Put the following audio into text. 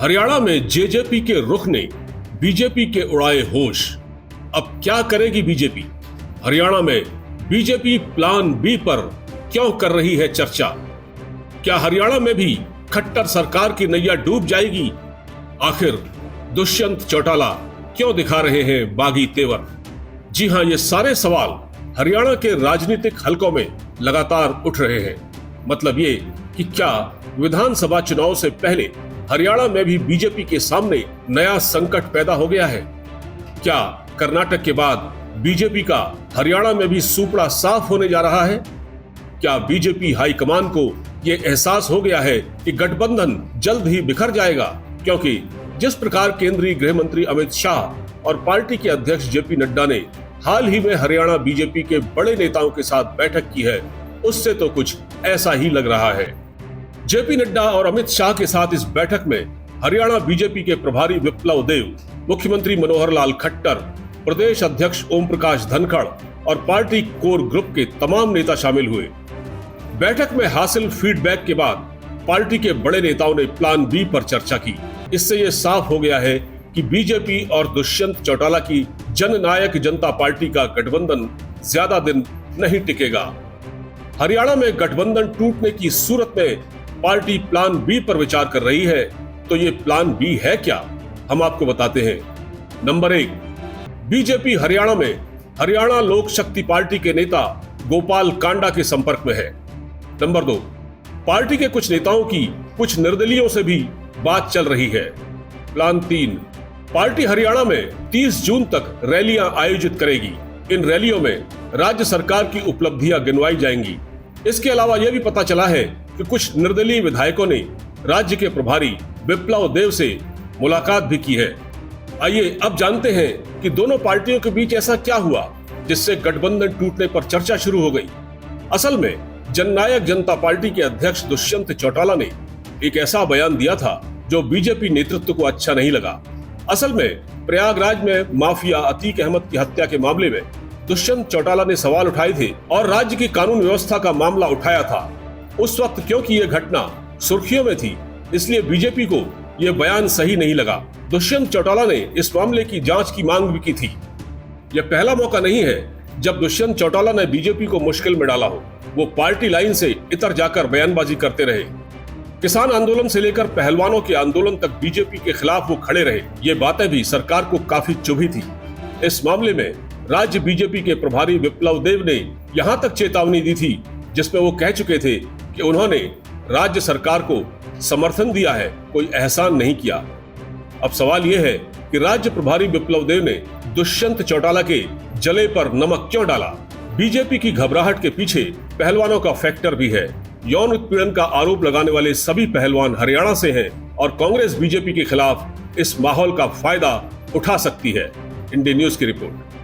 हरियाणा में जेजेपी के रुख ने बीजेपी के उड़ाए होश। अब क्या करेगी बीजेपी? हरियाणा में बीजेपी प्लान बी पर क्यों कर रही है चर्चा? क्या हरियाणा में भी खट्टर सरकार की नैया डूब जाएगी? आखिर दुष्यंत चौटाला क्यों दिखा रहे हैं बागी तेवर? जी हां, ये सारे सवाल हरियाणा के राजनीतिक हलकों में लगातार उठ रहे हैं। मतलब ये कि क्या विधानसभा चुनाव से पहले हरियाणा में भी बीजेपी के सामने नया संकट पैदा हो गया है? क्या कर्नाटक के बाद बीजेपी का हरियाणा में भी सूपड़ा साफ होने जा रहा है? क्या बीजेपी हाईकमान को यह एहसास हो गया है कि गठबंधन जल्द ही बिखर जाएगा? क्योंकि जिस प्रकार केंद्रीय गृह मंत्री अमित शाह और पार्टी के अध्यक्ष जेपी नड्डा ने हाल ही में हरियाणा बीजेपी के बड़े नेताओं के साथ बैठक की है, उससे तो कुछ ऐसा ही लग रहा है। जेपी नड्डा और अमित शाह के साथ इस बैठक में हरियाणा बीजेपी के प्रभारी विप्लव देव, मुख्यमंत्री मनोहर लाल खट्टर, प्रदेश अध्यक्ष ओम प्रकाश धनखड़ और पार्टी कोर ग्रुप के तमाम नेता शामिल हुए। बैठक में हासिल फीडबैक के बाद पार्टी के बड़े नेताओं ने प्लान बी पर चर्चा की। इससे यह साफ हो गया है कि बीजेपी और दुष्यंत चौटाला की जननायक जनता पार्टी का गठबंधन ज्यादा दिन नहीं टिकेगा। हरियाणा में गठबंधन टूटने की सूरत में पार्टी प्लान बी पर विचार कर रही है। तो ये प्लान बी है क्या, हम आपको बताते हैं। नंबर 1, बीजेपी हरियाणा में हरियाणा लोक शक्ति पार्टी के नेता गोपाल कांडा के संपर्क में है। नंबर 2, पार्टी के कुछ नेताओं की कुछ निर्दलीयों से भी बात चल रही है। प्लान 3, पार्टी हरियाणा में 30 जून तक रैलियां आयोजित करेगी। इन रैलियों में राज्य सरकार की उपलब्धियां गिनवाई जाएंगी। इसके अलावा यह भी पता चला है कि कुछ निर्दलीय विधायकों ने राज्य के प्रभारी विप्लव देव से मुलाकात भी की है। आइए अब जानते हैं कि दोनों पार्टियों के बीच ऐसा क्या हुआ जिससे गठबंधन टूटने पर चर्चा शुरू हो गई। असल में जननायक जनता पार्टी के अध्यक्ष दुष्यंत चौटाला ने एक ऐसा बयान दिया था जो बीजेपी नेतृत्व को अच्छा नहीं लगा। असल में प्रयागराज में माफिया अतीक अहमद की हत्या के मामले में दुष्यंत चौटाला ने सवाल उठाए थे और राज्य की कानून व्यवस्था का मामला उठाया था। उस वक्त क्योंकि यह घटना सुर्खियों में थी, इसलिए बीजेपी को यह बयान सही नहीं लगा। दुष्यंत चौटाला ने इस मामले की जांच की मांग भी की थी। यह पहला मौका नहीं है जब दुष्यंत चौटाला ने बीजेपी को मुश्किल में डाला हो। वो पार्टी लाइन से इतर जाकर बयानबाजी करते रहे। किसान आंदोलन से लेकर पहलवानों के आंदोलन तक बीजेपी के खिलाफ वो खड़े रहे। ये बातें भी सरकार को काफी चुभी थी। इस मामले में राज्य बीजेपी के प्रभारी विप्लव देव ने यहां तक चेतावनी दी थी जिसमें वो कह चुके थे कि उन्होंने राज्य सरकार को समर्थन दिया है, कोई एहसान नहीं किया। अब सवाल यह है कि राज्य प्रभारी विप्लव देव ने दुष्यंत चौटाला के जले पर नमक क्यों डाला? बीजेपी की घबराहट के पीछे पहलवानों का फैक्टर भी है। यौन उत्पीड़न का आरोप लगाने वाले सभी पहलवान हरियाणा से हैं और कांग्रेस बीजेपी के खिलाफ इस माहौल का फायदा उठा सकती है। इंडिया न्यूज की रिपोर्ट।